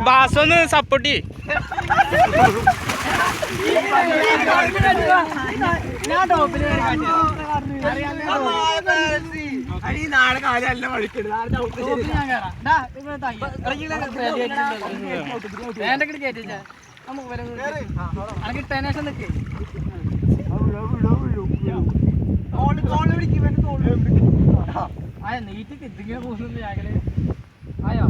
ബാസൊന്ന് support നാളെ കാലല്ല നീറ്റിക്ക് ഇതിങ്ങനെ പോകുന്നുണ്ട് ഞങ്ങള് ആയോ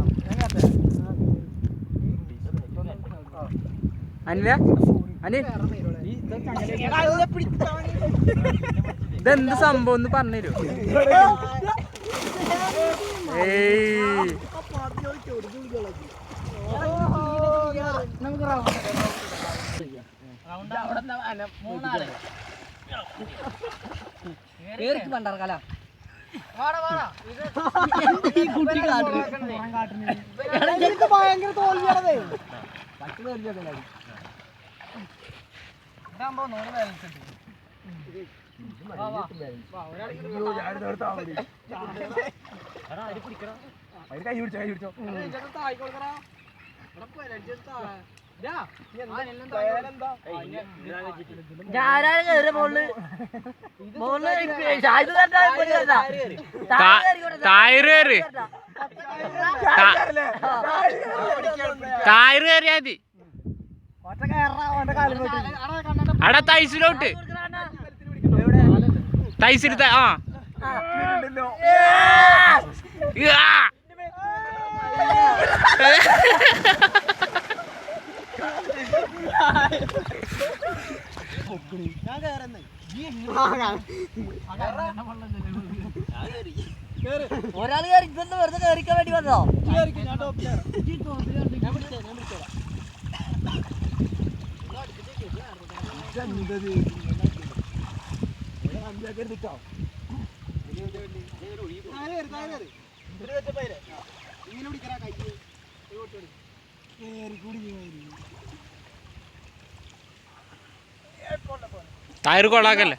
ഇതെന്ത് സംഭവം ഒന്ന് പറഞ്ഞുതരൂ പണ്ടാർക്കാല ഭയങ്കര തോൽവിയാണത് പത്ത് തോൽവിയൊക്കെ ഇതാകുമ്പോ 100 ബാലൻസ് ഉണ്ട് ടയറ് കയറിയാ മതി അടാ തൈസിലോട്ട് തൈസിൽ ആ ഒരാൾ കയറിക്കൊന്ന് വെറുതെ കയറിക്കാൻ വേണ്ടി വന്നോ ടയർ കൊള്ളാക്കല്ലേ